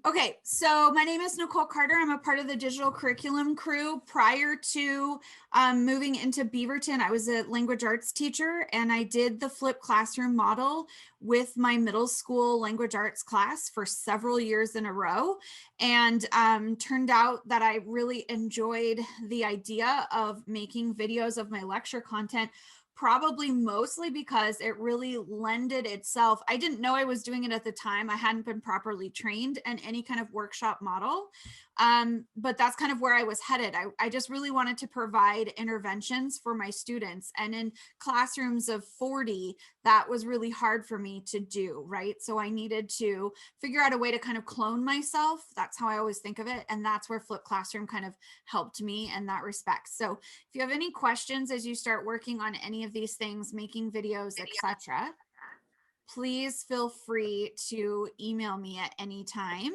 Okay, so my name is Nicole Carter. I'm a part of the digital curriculum crew. Prior to moving into Beaverton, I was a language arts teacher, and I did the flipped classroom model with my middle school language arts class for several years in a row. And turned out that I really enjoyed the idea of making videos of my lecture content, probably mostly because it really lended itself. I didn't know I was doing it at the time. I hadn't been properly trained in any kind of workshop model. But that's kind of where I was headed. I just really wanted to provide interventions for my students. And in classrooms of 40, that was really hard for me to do, right? So I needed to figure out a way to kind of clone myself. That's how I always think of it. And that's where Flipped Classroom kind of helped me in that respect. So if you have any questions as you start working on any of these things, making videos, etc., please feel free to email me at any time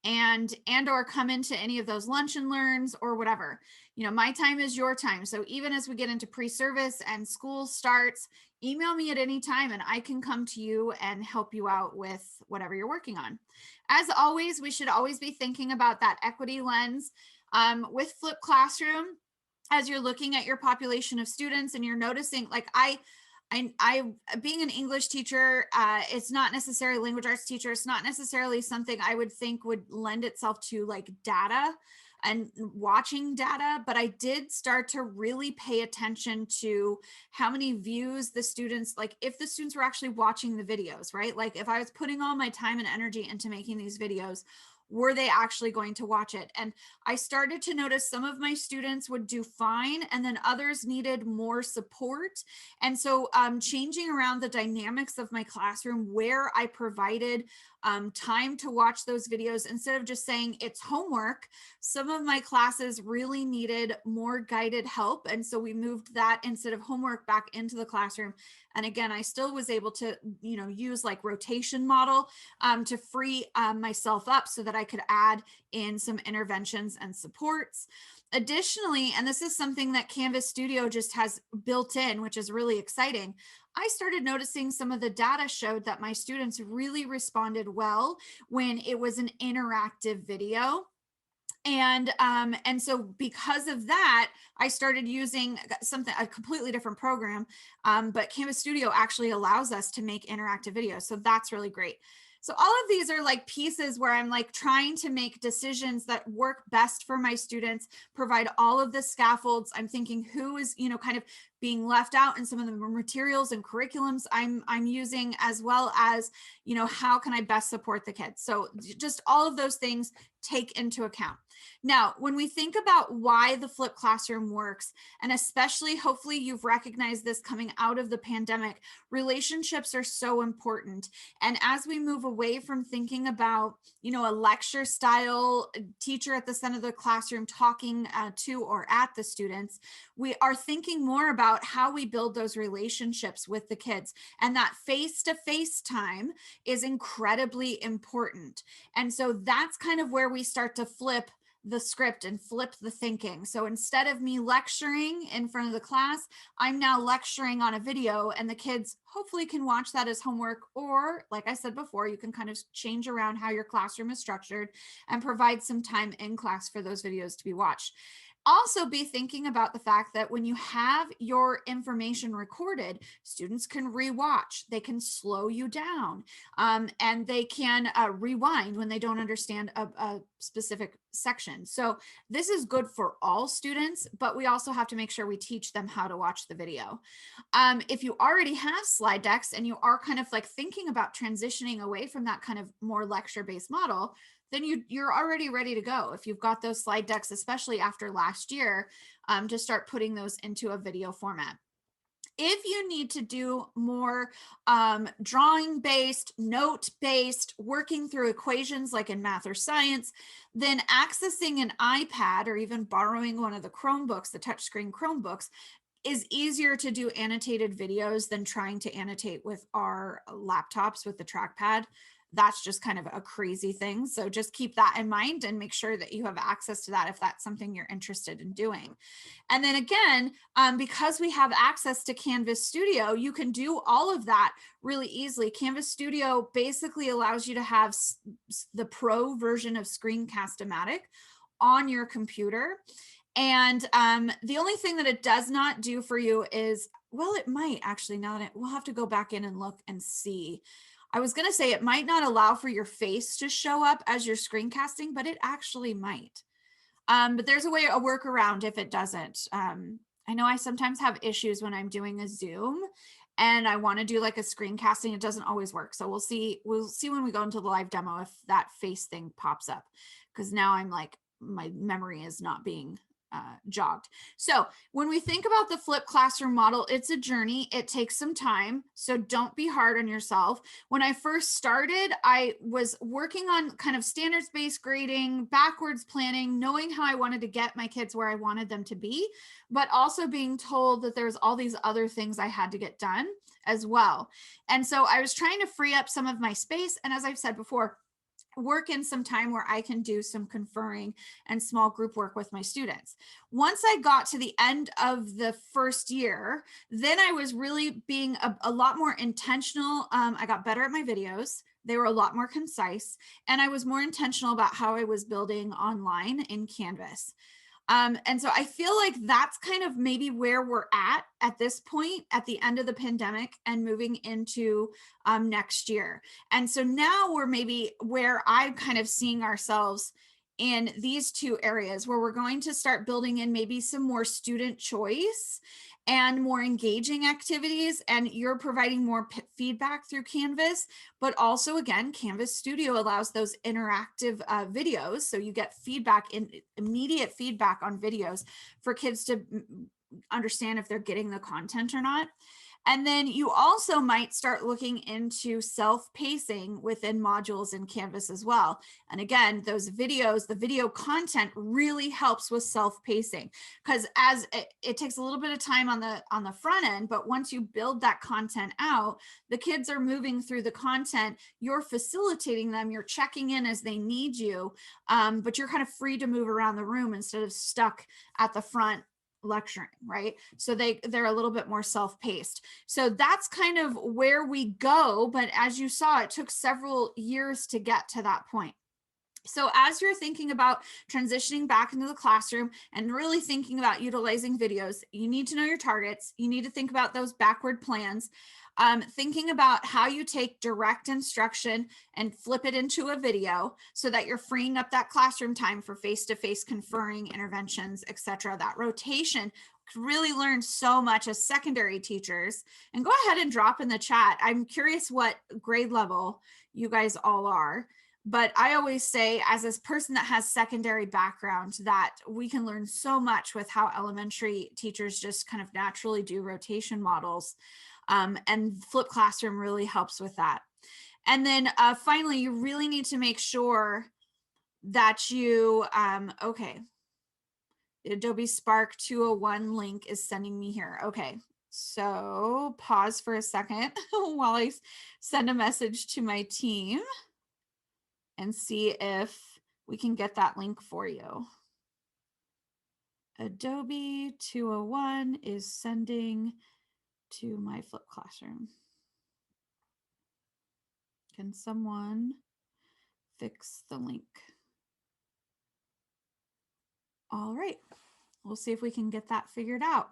and or come into any of those lunch and learns or whatever. You know, my time is your time. So even as we get into pre-service and school starts, email me at any time and I can come to you and help you out with whatever you're working on. As always, we should always be thinking about that equity lens with Flipped Classroom. As you're looking at your population of students and you're noticing, like I being an English teacher, it's not necessarily language arts teacher. It's not necessarily something I would think would lend itself to like data and watching data, but I did start to really pay attention to how many views the students, like if the students were actually watching the videos, right? Like if I was putting all my time and energy into making these videos, were they actually going to watch it? And I started to notice some of my students would do fine and then others needed more support. And so changing around the dynamics of my classroom where I provided time to watch those videos instead of just saying it's homework. Some of my classes really needed more guided help. And so we moved that instead of homework back into the classroom. And again, I still was able to, you know, use like rotation model to free myself up so that I could add in some interventions and supports. Additionally, and this is something that Canvas Studio just has built in, which is really exciting, I started noticing some of the data showed that my students really responded well when it was an interactive video. And so because of that, I started using a completely different program. But Canvas Studio actually allows us to make interactive videos. So that's really great. So all of these are like pieces where I'm like trying to make decisions that work best for my students, provide all of the scaffolds. I'm thinking who is, you know, kind of being left out in some of the materials and curriculums I'm using, as well as, you know, how can I best support the kids? So just all of those things take into account. Now, when we think about why the flipped classroom works, and especially hopefully you've recognized this coming out of the pandemic, relationships are so important. And as we move away from thinking about, you know, a lecture style teacher at the center of the classroom talking to or at the students, we are thinking more about how we build those relationships with the kids. And that face-to-face time is incredibly important. And so that's kind of where we start to flip the script and flip the thinking. So instead of me lecturing in front of the class, I'm now lecturing on a video, and the kids hopefully can watch that as homework, or like I said before, you can kind of change around how your classroom is structured and provide some time in class for those videos to be watched. Also be thinking about the fact that when you have your information recorded, students can rewatch, they can slow you down, and they can rewind when they don't understand a specific section. So this is good for all students, but we also have to make sure we teach them how to watch the video. If you already have slide decks and you are kind of like thinking about transitioning away from that kind of more lecture-based model, then you're already ready to go. If you've got those slide decks, especially after last year, to start putting those into a video format. If you need to do more drawing-based, note-based, working through equations like in math or science, then accessing an iPad or even borrowing one of the Chromebooks, the touchscreen Chromebooks, is easier to do annotated videos than trying to annotate with our laptops with the trackpad. that's just kind of a crazy thing. So just keep that in mind and make sure that you have access to that if that's something you're interested in doing. And then again, because we have access to Canvas Studio, you can do all of that really easily. Canvas Studio basically allows you to have the pro version of Screencast-O-Matic on your computer. And the only thing that it does not do for you is, well, it might actually, now that we'll have to go back in and look and see. I was going to say it might not allow for your face to show up as you're screencasting, but it actually might. But there's a workaround if it doesn't. I know I sometimes have issues when I'm doing a Zoom and I want to do like a screencasting. It doesn't always work. So we'll see when we go into the live demo if that face thing pops up, because now I'm like, my memory is not being jogged. So when we think about the flipped classroom model, it's a journey. It takes some time. So don't be hard on yourself. When I first started, I was working on kind of standards-based grading, backwards planning, knowing how I wanted to get my kids where I wanted them to be, but also being told that there's all these other things I had to get done as well. And so I was trying to free up some of my space. And as I've said before, work in some time where I can do some conferring and small group work with my students. Once I got to the end of the first year, then I was really being a lot more intentional. I got better at my videos. They were a lot more concise, and I was more intentional about how I was building online in Canvas. And so I feel like that's kind of maybe where we're at this point, at the end of the pandemic and moving into next year. And so now we're maybe where I'm kind of seeing ourselves in these two areas, where we're going to start building in maybe some more student choice and more engaging activities, and you're providing more feedback through Canvas. But also, again, Canvas Studio allows those interactive videos, so you get feedback, immediate feedback on videos for kids to understand if they're getting the content or not. And then you also might start looking into self-pacing within modules in Canvas as well. And again, those videos, the video content really helps with self-pacing, because as it takes a little bit of time on the front end, but once you build that content out, the kids are moving through the content, you're facilitating them, you're checking in as they need you, but you're kind of free to move around the room instead of stuck at the front lecturing, right? So they're a little bit more self-paced. So that's kind of where we go. But as you saw, it took several years to get to that point. So as you're thinking about transitioning back into the classroom and really thinking about utilizing videos, you need to know your targets. You need to think about those backward plans. Thinking about how you take direct instruction and flip it into a video so that you're freeing up that classroom time for face-to-face conferring, interventions, etc. That rotation could really learn so much as secondary teachers. And go ahead and drop in the chat. I'm curious what grade level you guys all are. But I always say, as this person that has secondary background, that we can learn so much with how elementary teachers just kind of naturally do rotation models. And flipped classroom really helps with that. And then finally, you really need to make sure that you, okay, the Adobe Spark 201 link is sending me here. Okay, so pause for a second while I send a message to my team and see if we can get that link for you. Adobe 201 is sending to my flipped classroom. Can someone fix the link? All right, we'll see if we can get that figured out.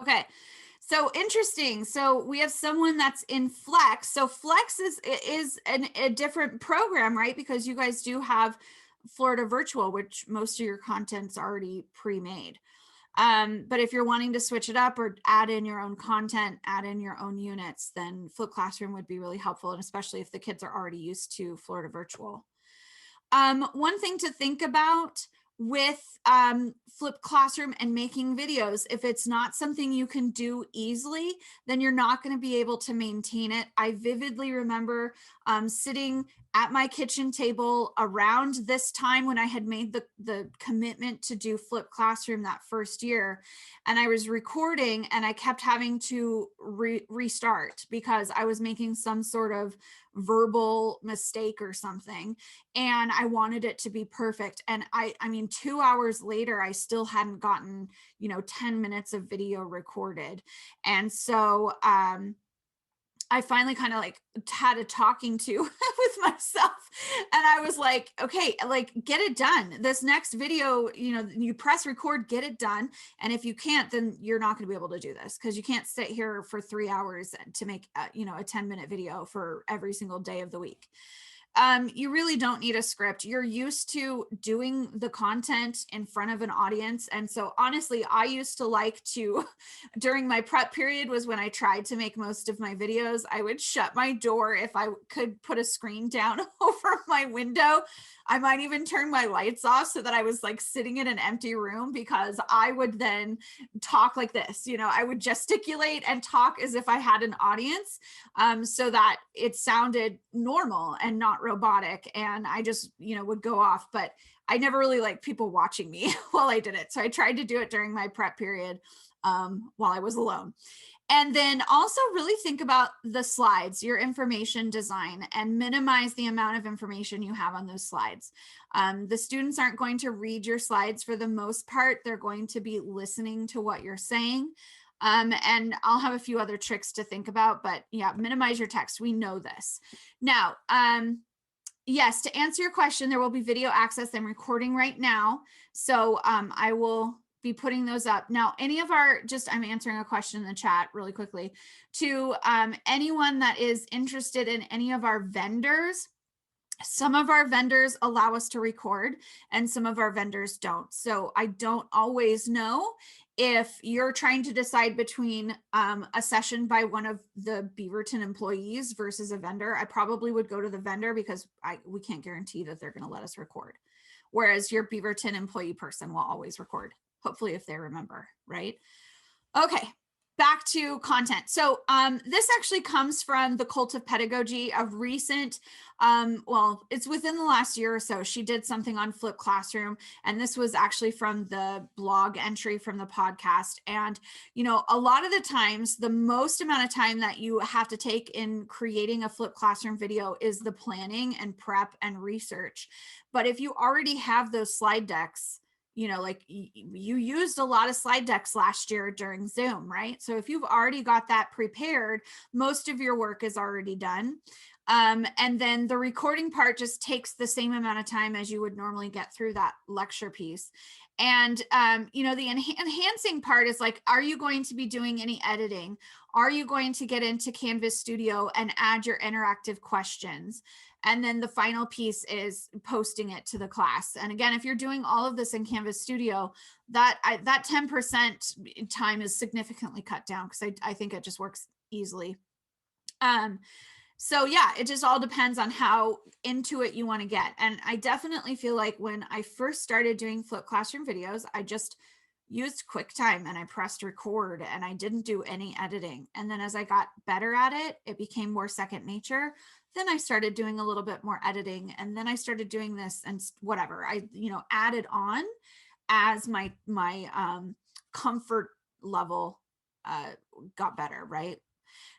Okay, so interesting. So we have someone that's in Flex. So Flex is a different program, right? Because you guys do have Florida Virtual, which most of your content's already pre-made. But if you're wanting to switch it up or add in your own content, add in your own units, then Flipped Classroom would be really helpful, and especially if the kids are already used to Florida Virtual. One thing to think about with Flipped Classroom and making videos, if it's not something you can do easily, then you're not going to be able to maintain it. I vividly remember sitting at my kitchen table around this time when I had made the commitment to do flipped classroom that first year. And I was recording and I kept having to restart because I was making some sort of verbal mistake or something. And I wanted it to be perfect. And I mean, 2 hours later, I still hadn't gotten, 10 minutes of video recorded. And so, I finally kind of like had a talking to with myself, and I was like, okay, like get it done. This next video, you press record, get it done. And if you can't, then you're not going to be able to do this, because you can't sit here for 3 hours to make a 10-minute video for every single day of the week. You really don't need a script. You're used to doing the content in front of an audience. And so honestly, I used to like to, during my prep period was when I tried to make most of my videos, I would shut my door if I could put a screen down over my window. I might even turn my lights off so that I was like sitting in an empty room, because I would then talk like this. I would gesticulate and talk as if I had an audience, so that it sounded normal and not robotic. And I just, would go off, but I never really liked people watching me while I did it. So I tried to do it during my prep period, while I was alone. And then also really think about the slides, your information design, and minimize the amount of information you have on those slides. The students aren't going to read your slides for the most part. They're going to be listening to what you're saying. And I'll have a few other tricks to think about, but yeah, minimize your text. We know this. Now, yes, to answer your question, there will be video access. I'm recording right now. So I will be putting those up. Now, I'm answering a question in the chat really quickly. To anyone that is interested in any of our vendors, some of our vendors allow us to record and some of our vendors don't. So I don't always know if you're trying to decide between a session by one of the Beaverton employees versus a vendor. I probably would go to the vendor, because we can't guarantee that they're going to let us record. Whereas your Beaverton employee person will always record, hopefully, if they remember, right? Okay, back to content. So this actually comes from the Cult of Pedagogy, of recent, well, it's within the last year or so. She did something on Flip Classroom, and this was actually from the blog entry from the podcast. And, a lot of the times, the most amount of time that you have to take in creating a Flip Classroom video is the planning and prep and research. But if you already have those slide decks, like you used a lot of slide decks last year during Zoom, right? So if you've already got that prepared, most of your work is already done. And then the recording part just takes the same amount of time as you would normally get through that lecture piece. And, the enhancing part is like, are you going to be doing any editing? Are you going to get into Canvas Studio and add your interactive questions? And then the final piece is posting it to the class. And again, if you're doing all of this in Canvas Studio, that 10% time is significantly cut down, because I think it just works easily. So yeah, it just all depends on how into it you want to get. And I definitely feel like when I first started doing Flip Classroom videos, I just used QuickTime and I pressed record and I didn't do any editing. And then as I got better at it, it became more second nature. Then I started doing a little bit more editing, and then I started doing this and whatever I, added on as my comfort level got better, right?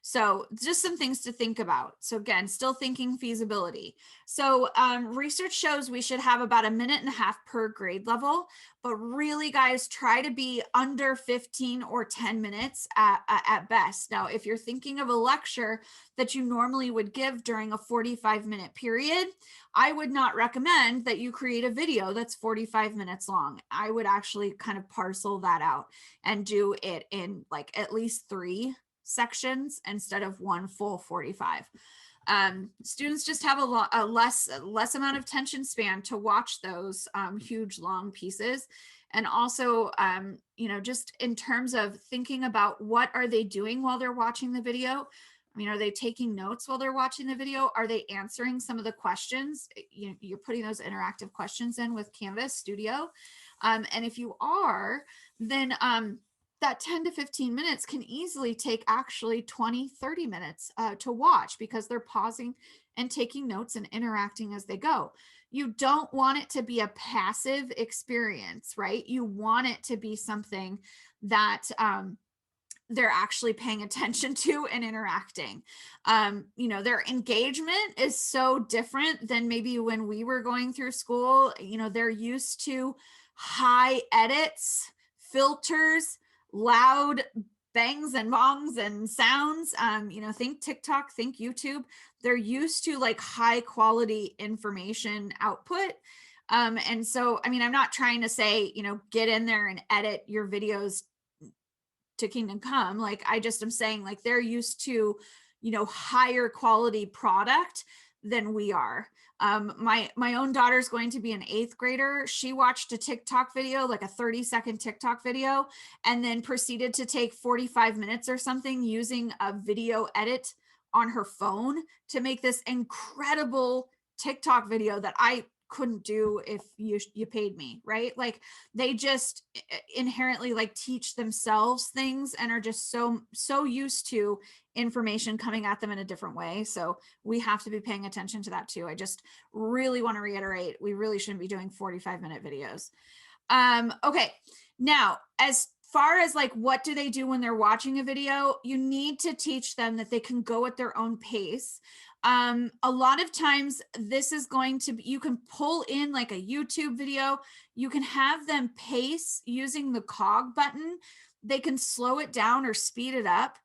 So just some things to think about. So again, still thinking feasibility. So research shows we should have about 1.5 minutes per grade level, but really guys, try to be under 15 or 10 minutes at best. Now, if you're thinking of a lecture that you normally would give during a 45-minute period, I would not recommend that you create a video that's 45 minutes long. I would actually kind of parcel that out and do it in like at least 3 sections instead of one full 45. Students just have a less amount of attention span to watch those huge long pieces. And also, just in terms of thinking about what are they doing while they're watching the video? I mean, are they taking notes while they're watching the video? Are they answering some of the questions? You're putting those interactive questions in with Canvas Studio. And if you are, then that 10 to 15 minutes can easily take actually 20, 30 minutes to watch, because they're pausing and taking notes and interacting as they go. You don't want it to be a passive experience, right? You want it to be something that they're actually paying attention to and interacting. Their engagement is so different than maybe when we were going through school. They're used to high edits, filters, loud bangs and bongs and sounds. Think TikTok, think YouTube. They're used to like high quality information output. And so, I'm not trying to say, get in there and edit your videos to kingdom come. Like, I just am saying, like, they're used to, higher quality product than we are. My own daughter's going to be an 8th grader. She watched a TikTok video, like a 30-second TikTok video, and then proceeded to take 45 minutes or something using a video edit on her phone to make this incredible TikTok video that I couldn't do if you paid me, right? Like, they just inherently like teach themselves things and are just so used to information coming at them in a different way. So we have to be paying attention to that too. I just really want to reiterate, we really shouldn't be doing 45-minute videos. Okay, now as far as like what do they do when they're watching a video, you need to teach them that they can go at their own pace. A lot of times this is going to be, you can pull in like a YouTube video, you can have them pace using the cog button. They can slow it down or speed it up.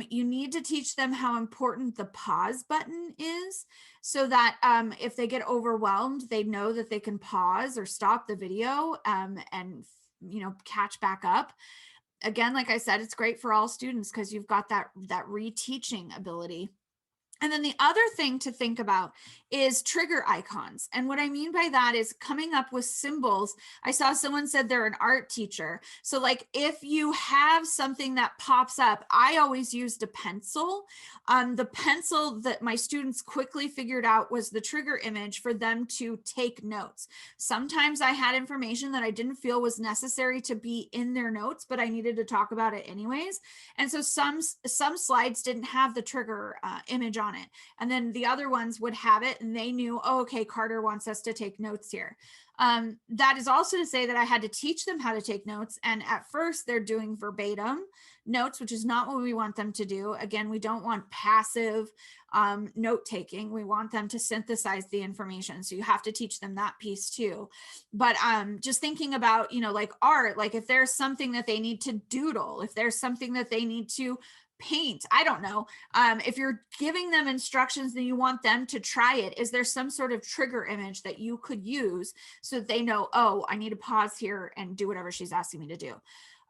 You need to teach them how important the pause button is so that if they get overwhelmed, they know that they can pause or stop the video and catch back up. Again, like I said, it's great for all students because you've got that reteaching ability. And then the other thing to think about is trigger icons. And what I mean by that is coming up with symbols. I saw someone said they're an art teacher. So like if you have something that pops up, I always used a pencil. The pencil that my students quickly figured out was the trigger image for them to take notes. Sometimes I had information that I didn't feel was necessary to be in their notes, but I needed to talk about it anyways. And so some slides didn't have the trigger image on it. And then the other ones would have it and they knew, oh, okay, Carter wants us to take notes here. That is also to say that I had to teach them how to take notes. And at first they're doing verbatim notes, which is not what we want them to do. Again, we don't want passive note taking. We want them to synthesize the information. So you have to teach them that piece too. But just thinking about, like art, like if there's something that they need to doodle, if there's something that they need to paint, I don't know. If you're giving them instructions and you want them to try it, is there some sort of trigger image that you could use so that they know, oh, I need to pause here and do whatever she's asking me to do?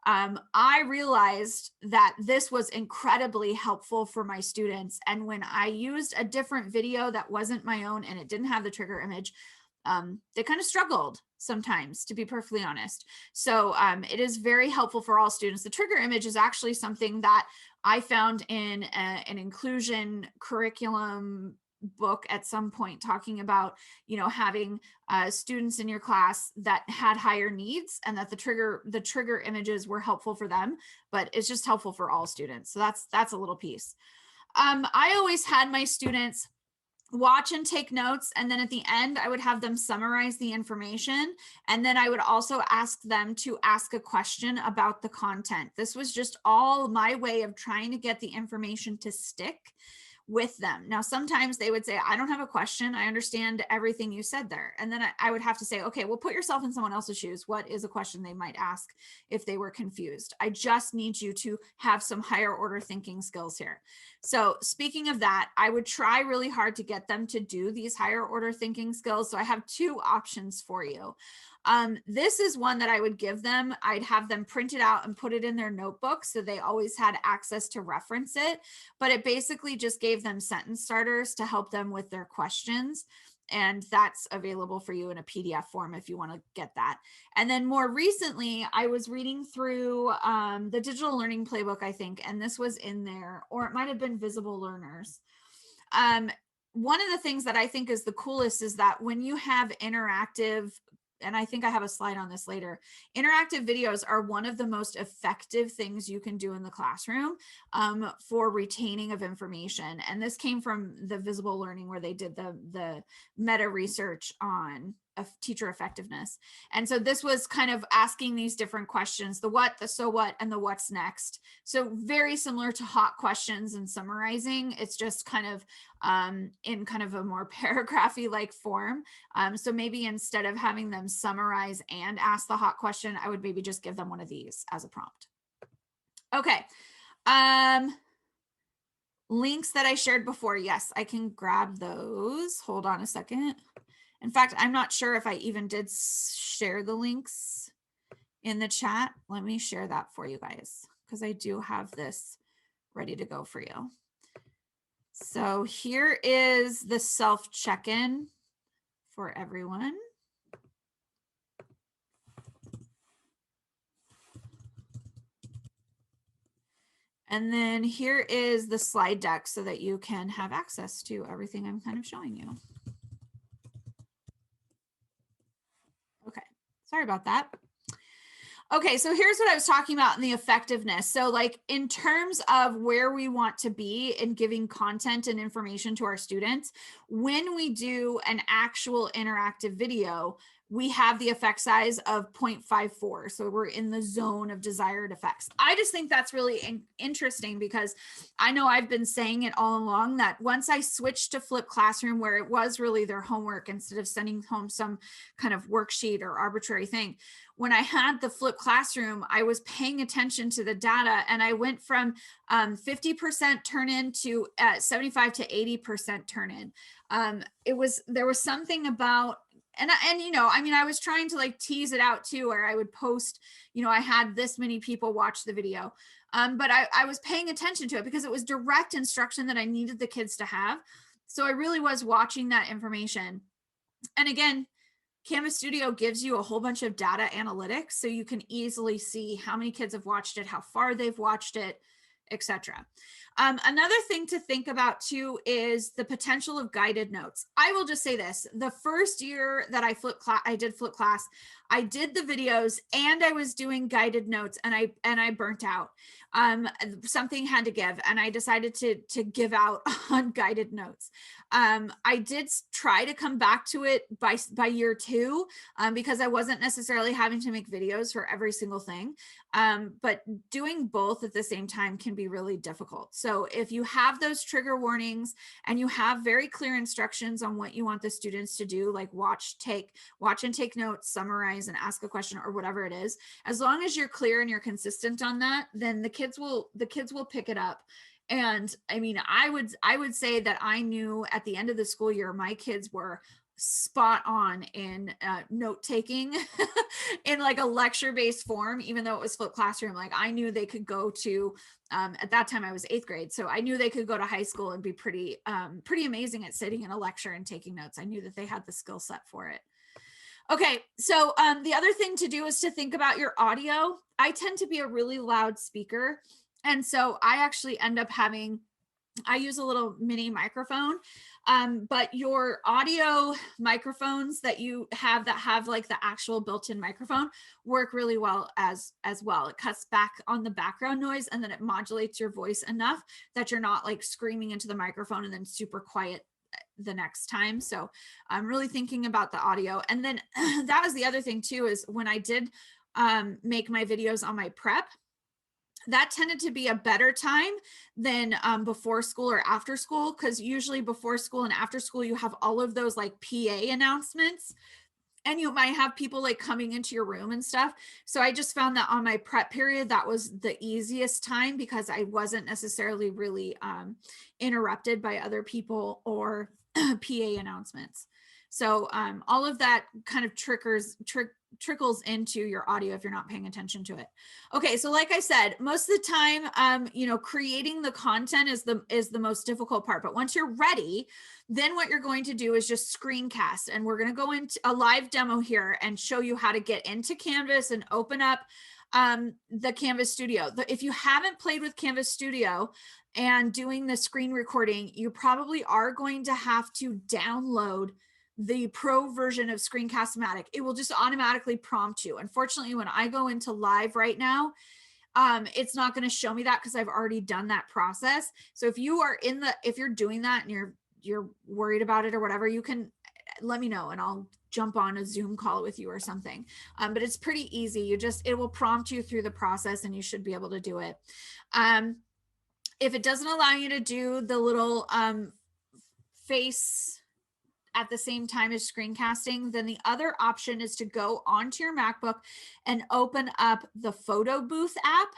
I realized that this was incredibly helpful for my students. And when I used a different video that wasn't my own and it didn't have the trigger image, they kind of struggled sometimes, to be perfectly honest. So it is very helpful for all students. The trigger image is actually something that I found in an inclusion curriculum book at some point, talking about, having students in your class that had higher needs and that the trigger images were helpful for them, but it's just helpful for all students. So that's a little piece. I always had my students watch and take notes, and then at the end I would have them summarize the information, and then I would also ask them to ask a question about the content. This was just all my way of trying to get the information to stick with them. Now, sometimes they would say, I don't have a question, I understand everything you said there. And then I would have to say, okay, well, put yourself in someone else's shoes. What is a question they might ask if they were confused? I just need you to have some higher order thinking skills here. So speaking of that, I would try really hard to get them to do these higher order thinking skills. So I have 2 options for you. This is one that I would give them. I'd have them print it out and put it in their notebook so they always had access to reference it. But it basically just gave them sentence starters to help them with their questions. And that's available for you in a PDF form if you want to get that. And then more recently, I was reading through the Digital Learning Playbook, I think, and this was in there, or it might have been Visible Learners. One of the things that I think is the coolest is that when you have interactive and I think I have a slide on this later, interactive videos are one of the most effective things you can do in the classroom for retaining of information. And this came from the Visible Learning, where they did the meta research on teacher effectiveness. And so this was kind of asking these different questions, the what, the so what, and the what's next. So very similar to hot questions and summarizing. It's just kind of in kind of a more paragraphy like form. So maybe instead of having them summarize and ask the hot question, I would maybe just give them one of these as a prompt. Okay. Links that I shared before. Yes, I can grab those. Hold on a second. In fact, I'm not sure if I even did share the links in the chat. Let me share that for you guys, because I do have this ready to go for you. So here is the self check-in for everyone. And then here is the slide deck so that you can have access to everything I'm kind of showing you. Okay, sorry about that. Okay, so here's what I was talking about in the effectiveness. So like in terms of where we want to be in giving content and information to our students, when we do an actual interactive video, we have the effect size of 0.54. So we're in the zone of desired effects. I just think that's really interesting, because I know I've been saying it all along that once I switched to flipped classroom, where it was really their homework instead of sending home some kind of worksheet or arbitrary thing, when I had the flipped classroom, I was paying attention to the data, and I went from 50% turn in to 75 to 80% turn in. There was something about, and you know, I mean, I was trying to like tease it out too, where I would post, you know, I had this many people watch the video, but I was paying attention to it because it was direct instruction that I needed the kids to have. So I really was watching that information. And again, Canvas Studio gives you a whole bunch of data analytics, so you can easily see how many kids have watched it, how far they've watched it, etc. Another thing to think about too is the potential of guided notes. I will just say this: the first year that I did flip class, I did the videos and I was doing guided notes, and I burnt out. Something had to give, and I decided to give out on guided notes. I did try to come back to it by year 2, because I wasn't necessarily having to make videos for every single thing. But doing both at the same time can be really difficult. So if you have those trigger warnings and you have very clear instructions on what you want the students to do, like watch and take notes, summarize, and ask a question, or whatever it is, as long as you're clear and you're consistent on that, then the kids will pick it up. And I mean, I would say that I knew at the end of the school year, my kids were spot on in note taking in like a lecture based form, even though it was flipped classroom. Like I knew they could go to, at that time I was 8th grade. So I knew they could go to high school and be pretty amazing at sitting in a lecture and taking notes. I knew that they had the skill set for it. Okay, so the other thing to do is to think about your audio. I tend to be a really loud speaker. And so I actually end up I use a little mini microphone, but your audio microphones that you have that have like the actual built-in microphone work really well as well. It cuts back on the background noise, and then it modulates your voice enough that you're not like screaming into the microphone and then super quiet the next time. So I'm really thinking about the audio. And then that was the other thing too, is when I did make my videos on my prep, that tended to be a better time than before school or after school, because usually before school and after school, you have all of those like PA announcements, and you might have people like coming into your room and stuff. So I just found that on my prep period, that was the easiest time, because I wasn't necessarily really interrupted by other people or PA announcements. So all of that kind of trickles into your audio if you're not paying attention to it. Okay, so like I said, most of the time, you know, creating the content is the most difficult part. But once you're ready, then what you're going to do is just screencast. And we're going to go into a live demo here and show you how to get into Canvas and open up the Canvas Studio. If you haven't played with Canvas Studio and doing the screen recording, you probably are going to have to download the pro version of Screencast-O-Matic, it will just automatically prompt you. Unfortunately, when I go into live right now, it's not going to show me that because I've already done that process. So if you are if you're doing that and you're worried about it or whatever, you can let me know and I'll jump on a Zoom call with you or something. But it's pretty easy. It will prompt you through the process and you should be able to do it. If it doesn't allow you to do the little face at the same time as screencasting, then the other option is to go onto your MacBook and open up the photo booth app.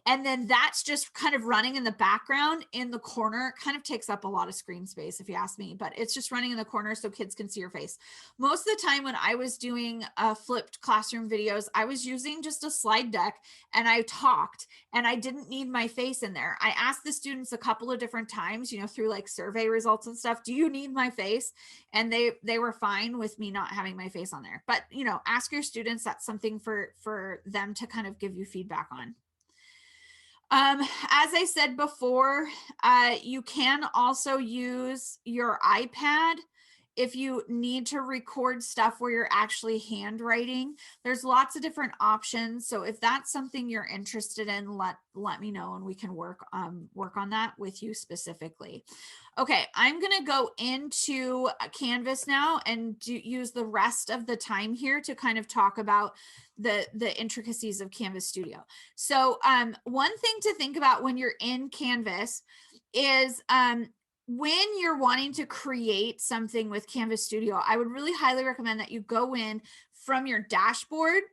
And then that's just kind of running in the background in the corner. It kind of takes up a lot of screen space if you ask me, but it's just running in the corner so kids can see your face. Most of the time when I was doing flipped classroom videos, I was using just a slide deck and I talked and I didn't need my face in there. I asked the students a couple of different times, you know, through like survey results and stuff, do you need my face? And they were fine with me not having my face on there. But, you know, ask your students. That's something for them to kind of give you feedback on. As I said before, you can also use your iPad if you need to record stuff where you're actually handwriting. There's lots of different options. So if that's something you're interested in, let me know and we can work on that with you specifically. Okay, I'm going to go into Canvas now and use the rest of the time here to kind of talk about the intricacies of Canvas Studio. So one thing to think about when you're in Canvas is when you're wanting to create something with Canvas Studio, I would really highly recommend that you go in from your dashboard,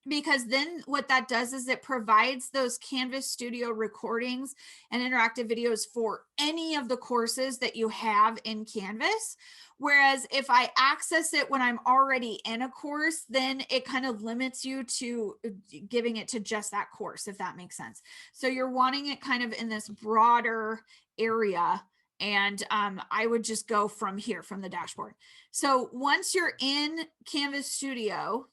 because then what that does is it provides those Canvas Studio recordings and interactive videos for any of the courses that you have in Canvas. Whereas if I access it when I'm already in a course, then it kind of limits you to giving it to just that course, if that makes sense. So you're wanting it kind of in this broader area. And I would just go from here, from the dashboard. So once you're in Canvas Studio,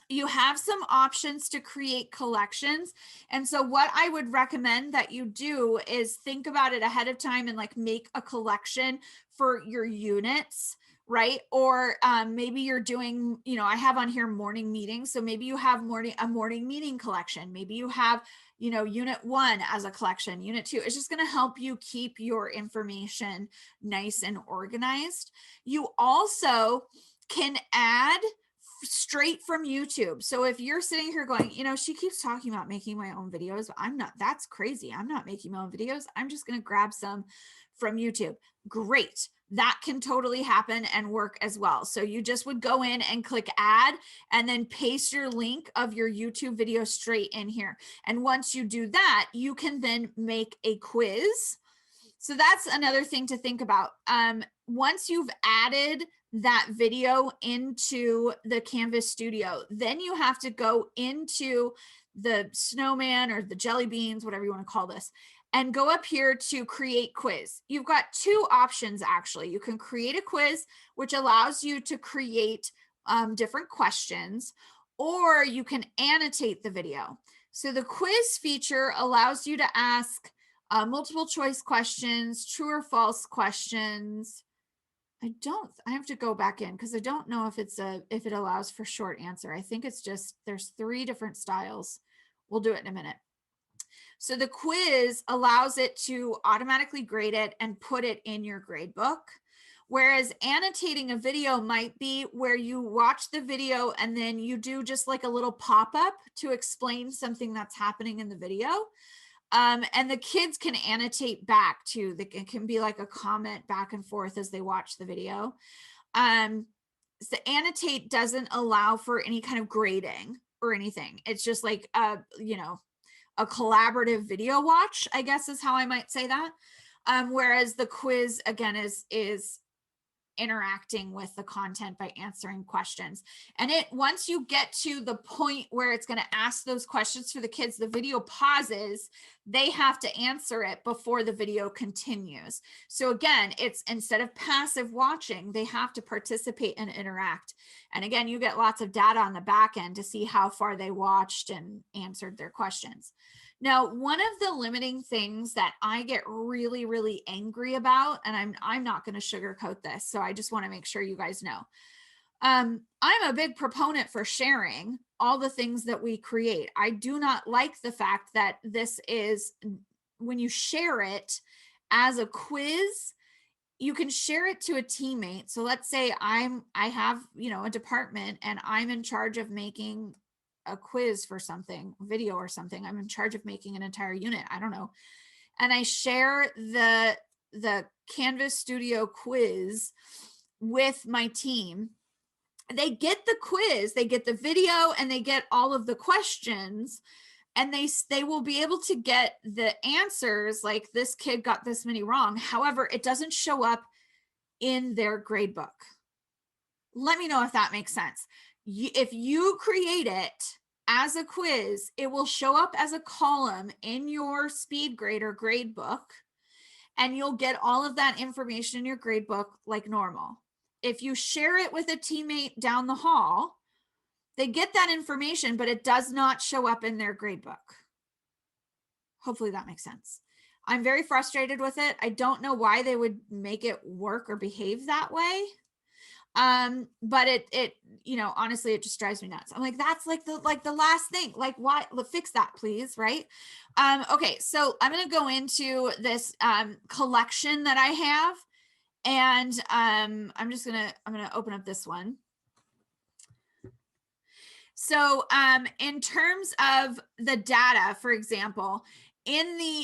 you have some options to create collections. And so what I would recommend that you do is think about it ahead of time and like make a collection for your units, right? Or maybe you're doing, you know, I have on here morning meetings. So maybe you have a morning meeting collection. Maybe you have, you know, unit 1 as a collection, unit 2. It's just going to help you keep your information nice and organized. You also can add straight from YouTube. So if you're sitting here going, you know, she keeps talking about making my own videos, but I'm not, that's crazy. I'm not making my own videos. I'm just going to grab some from YouTube. Great. That can totally happen and work as well. So you just would go in and click add and then paste your link of your YouTube video straight in here. And once you do that, you can then make a quiz. So that's another thing to think about. Once you've added that video into the Canvas Studio, then you have to go into the snowman or the jelly beans, whatever you want to call this, and go up here to create quiz. You've got two options, actually. You can create a quiz, which allows you to create different questions, or you can annotate the video. So the quiz feature allows you to ask multiple choice questions, true or false questions. I have to go back in because I don't know if if it allows for short answer. I think it's just, there's 3 different styles. We'll do it in a minute. So the quiz allows it to automatically grade it and put it in your grade book. Whereas annotating a video might be where you watch the video and then you do just like a little pop-up to explain something that's happening in the video. And the kids can annotate back too. It can be like a comment back and forth as they watch the video. So annotate doesn't allow for any kind of grading or anything. It's just like, you know, a collaborative video watch, I guess is how I might say that. Whereas the quiz, again, is interacting with the content by answering questions. And once you get to the point where it's going to ask those questions for the kids, the video pauses, they have to answer it before the video continues. So again, it's instead of passive watching, they have to participate and interact. And again, you get lots of data on the back end to see how far they watched and answered their questions. Now, one of the limiting things that I get really, really angry about, and I'm not going to sugarcoat this, so I just want to make sure you guys know. I'm a big proponent for sharing all the things that we create. I do not like the fact that this is, when you share it as a quiz, you can share it to a teammate. So let's say I have, a department and I'm in charge of making a quiz for something, video or something. I'm in charge of making an entire unit. I don't know. And I share the Canvas Studio quiz with my team. They get the quiz, they get the video, and they get all of the questions, and they will be able to get the answers, like this kid got this many wrong. However, it doesn't show up in their grade book. Let me know if that makes sense. If you create it as a quiz, it will show up as a column in your speed grade or grade book, and you'll get all of that information in your grade book like normal. If you share it with a teammate down the hall, they get that information, but it does not show up in their grade book. Hopefully that makes sense. I'm very frustrated with it. I don't know why they would make it work or behave that way. But it honestly, it just drives me nuts. I'm like, that's like the last thing, like, why? Fix that, please. Right. Okay. So I'm going to go into this, collection that I have, and, I'm going to open up this one. So, in terms of the data, for example,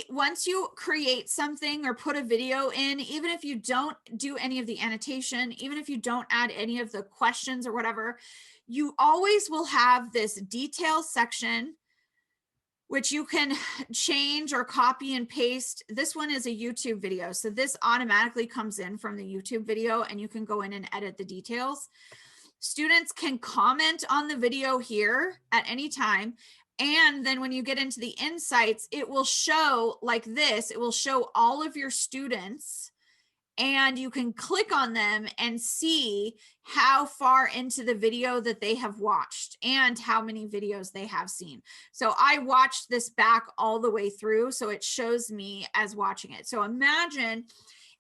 once you create something or put a video in, even if you don't do any of the annotation, even if you don't add any of the questions or whatever, you always will have this detail section, which you can change or copy and paste. This one is a YouTube video, so this automatically comes in from the YouTube video, and you can go in and edit the details. Students can comment on the video here at any time. And then when you get into the insights, it will show like this. It will show all of your students, and you can click on them and see how far into the video that they have watched and how many videos they have seen. So I watched this back all the way through, so it shows me as watching it. So imagine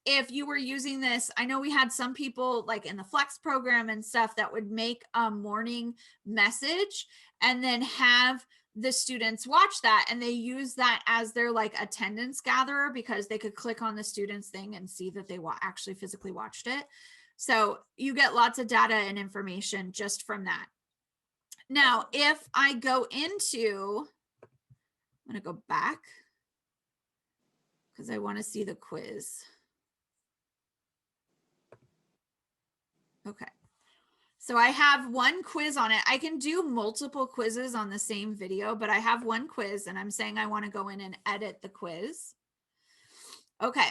if you were using this. I know we had some people like in the Flex program and stuff that would make a morning message and then have the students watch that, and they use that as their like attendance gatherer, because they could click on the students thing and see that they actually physically watched it. So you get lots of data and information just from that. Now, if I go into, I'm going to go back because I want to see the quiz. Okay. So I have one quiz on it. I can do multiple quizzes on the same video, but I have one quiz, and I'm saying I want to go in and edit the quiz. Okay.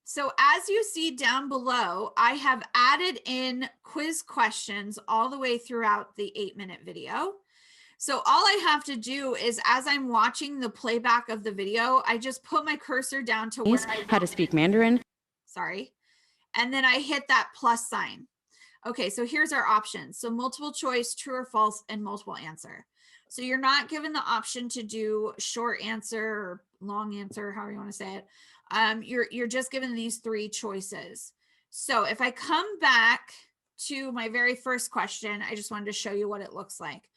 So as you see down below, I have added in quiz questions all the way throughout the 8-minute video. So all I have to do is, as I'm watching the playback of the video, I just put my cursor down to where how to speak Mandarin. Sorry. And then I hit that plus sign. Okay, so here's our options. So multiple choice, true or false, and multiple answer. So you're not given the option to do short answer or long answer, however you want to say it. You're just given these 3 choices. So if I come back to my very first question, I just wanted to show you what it looks like.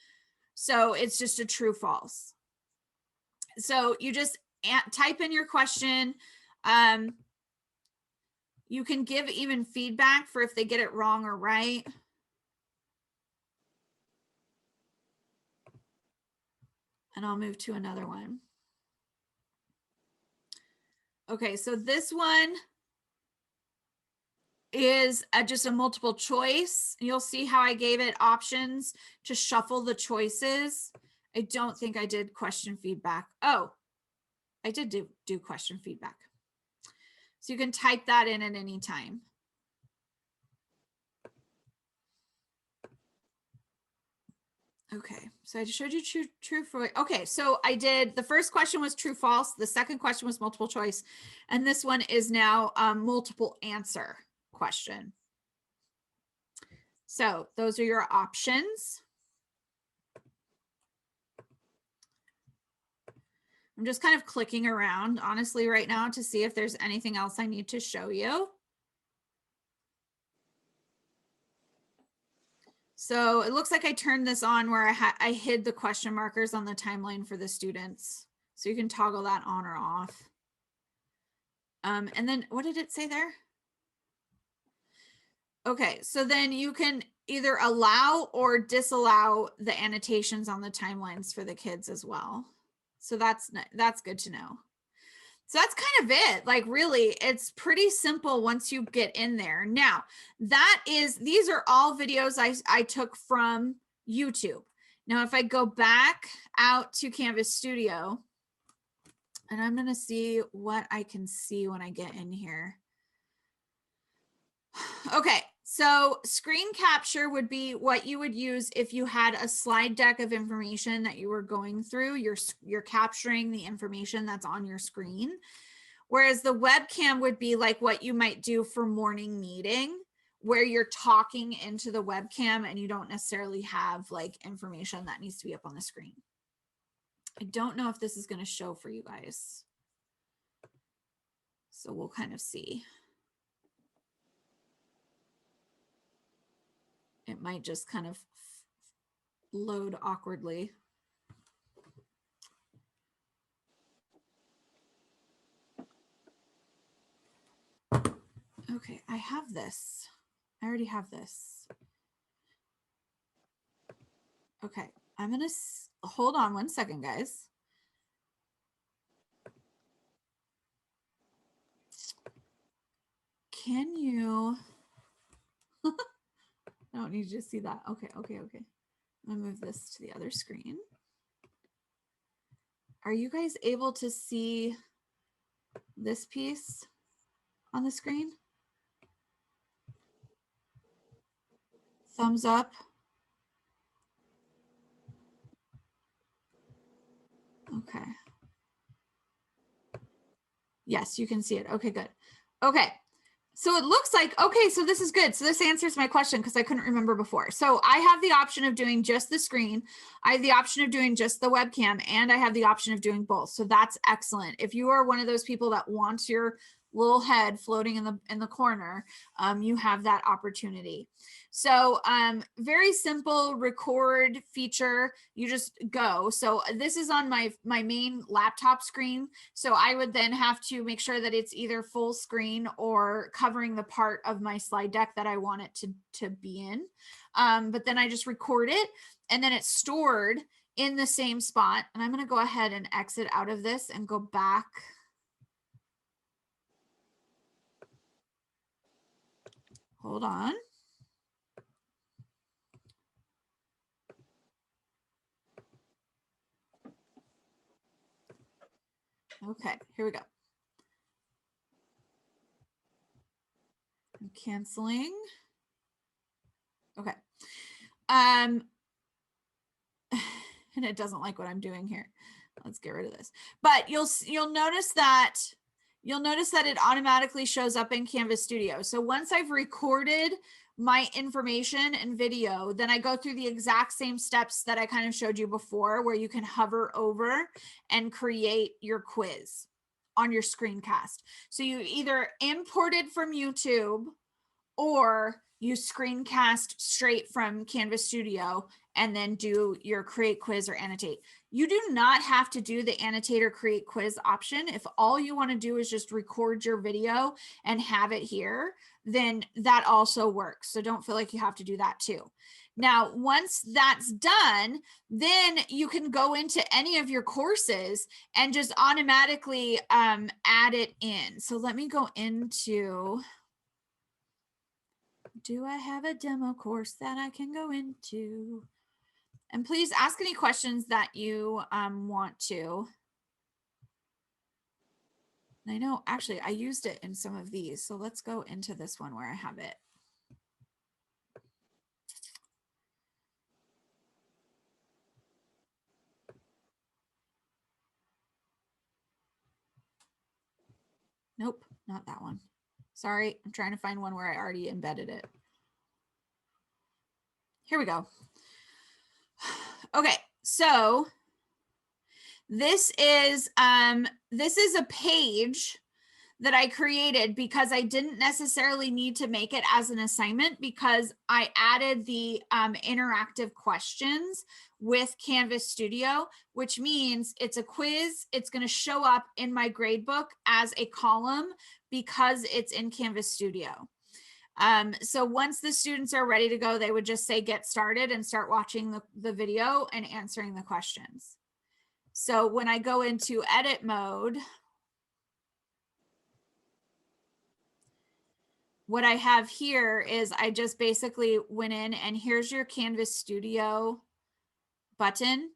So it's just a true false. So you just type in your question. You can give even feedback for if they get it wrong or right. And I'll move to another one. Okay, so this one is just a multiple choice. You'll see how I gave it options to shuffle the choices. I don't think I did question feedback. Oh, I did do question feedback. So you can type that in at any time. Okay, so I just showed you true for, okay, so I did, the first question was true, false. The second question was multiple choice. And this one is now multiple answer question. So those are your options. I'm just kind of clicking around, honestly, right now to see if there's anything else I need to show you. So it looks like I turned this on where I hid the question markers on the timeline for the students. So you can toggle that on or off. And then what did it say there? Okay, so then you can either allow or disallow the annotations on the timelines for the kids as well. So that's good to know. So that's kind of it. Like, really, it's pretty simple once you get in there. Now, these are all videos I took from YouTube. Now, if I go back out to Canvas Studio, and I'm going to see what I can see when I get in here. Okay, so screen capture would be what you would use if you had a slide deck of information that you were going through. You're capturing the information that's on your screen. Whereas the webcam would be like what you might do for morning meeting, where you're talking into the webcam and you don't necessarily have like information that needs to be up on the screen. I don't know if this is going to show for you guys. So we'll kind of see. It might just kind of load awkwardly. Okay, I have this. I already have this. Okay, I'm going to hold on one second, guys. Can you... I don't need you to see that. Okay. I'm gonna move this to the other screen. Are you guys able to see this piece on the screen? Thumbs up. Okay. Yes, you can see it. Okay, good. Okay. So it looks like, okay, so this is good. So this answers my question because I couldn't remember before. So I have the option of doing just the screen. I have the option of doing just the webcam, and I have the option of doing both. So that's excellent. If you are one of those people that wants your little head floating in the corner, you have that opportunity. So very simple record feature. You just go. So this is on my main laptop screen. So I would then have to make sure that it's either full screen or covering the part of my slide deck that I want it to be in. But then I just record it, and then it's stored in the same spot. And I'm going to go ahead and exit out of this and go back. Hold on. Okay, here we go. I'm canceling. Okay. And it doesn't like what I'm doing here. Let's get rid of this. But you'll notice that it automatically shows up in Canvas Studio. So once I've recorded my information and video, then I go through the exact same steps that I kind of showed you before, where you can hover over and create your quiz on your screencast. So you either import it from YouTube or you screencast straight from Canvas Studio and then do your create quiz or annotate. You do not have to do the annotate or create quiz option. If all you want to do is just record your video and have it here, then that also works. So don't feel like you have to do that too. Now, once that's done, then you can go into any of your courses and just automatically add it in. So let me go into... Do I have a demo course that I can go into? And please ask any questions that you want to. And I know, actually, I used it in some of these. So let's go into this one where I have it. Nope, not that one. Sorry, I'm trying to find one where I already embedded it. Here we go. Okay, so This is a page that I created because I didn't necessarily need to make it as an assignment, because I added the interactive questions with Canvas Studio, which means it's a quiz. It's going to show up in my gradebook as a column because it's in Canvas Studio. So once the students are ready to go, they would just say get started and start watching the video and answering the questions. So when I go into edit mode, what I have here is I just basically went in and here's your Canvas Studio button.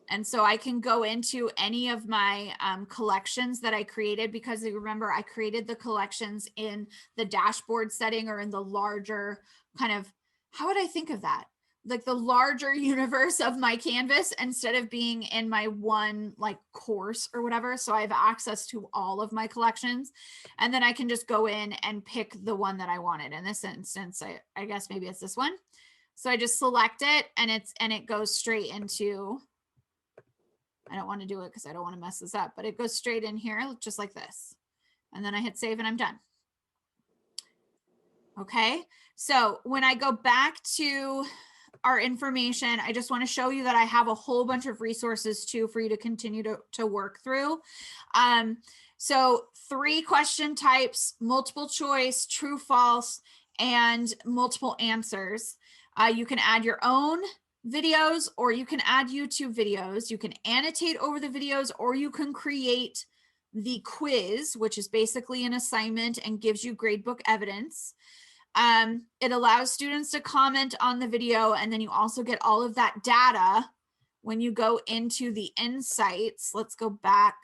And so I can go into any of my collections that I created, because remember, I created the collections in the dashboard setting, or in the larger kind of, how would I think of that? Like the larger universe of my Canvas, instead of being in my one like course or whatever. So I have access to all of my collections, and then I can just go in and pick the one that I wanted. In this instance, I guess maybe it's this one. So I just select it, and it goes straight into, I don't want to do it because I don't want to mess this up, but it goes straight in here just like this. And then I hit save and I'm done. Okay, so when I go back to our information, I just want to show you that I have a whole bunch of resources too for you to continue to work through. So 3 question types: multiple choice, true, false, and multiple answers. You can add your own videos, or you can add YouTube videos. You can annotate over the videos, or you can create the quiz, which is basically an assignment and gives you gradebook evidence. It allows students to comment on the video, and then you also get all of that data when you go into the insights. Let's go back.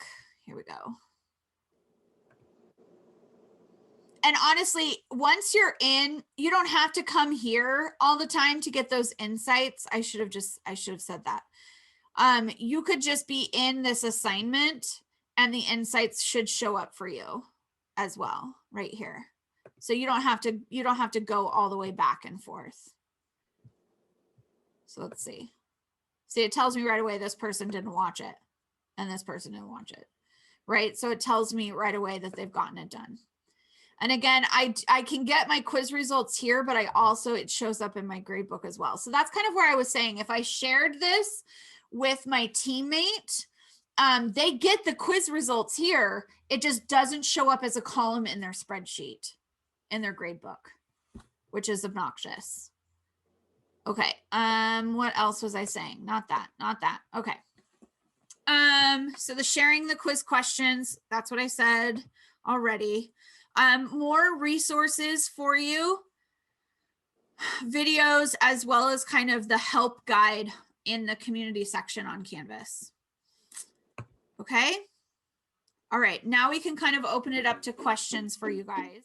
Here we go. And honestly, once you're in, you don't have to come here all the time to get those insights. I should have said that. You could just be in this assignment and the insights should show up for you as well right here. So you don't have to go all the way back and forth. So let's see. See, it tells me right away this person didn't watch it and this person didn't watch it, right? So it tells me right away that they've gotten it done. And again, I can get my quiz results here, but it shows up in my gradebook as well. So that's kind of where I was saying, if I shared this with my teammate, they get the quiz results here. It just doesn't show up as a column in their spreadsheet, in their gradebook, which is obnoxious. Okay. What else was I saying? Not that. Okay. So the sharing the quiz questions, that's what I said already. More resources for you, videos, as well as kind of the help guide in the community section on Canvas. Okay. All right. Now we can kind of open it up to questions for you guys.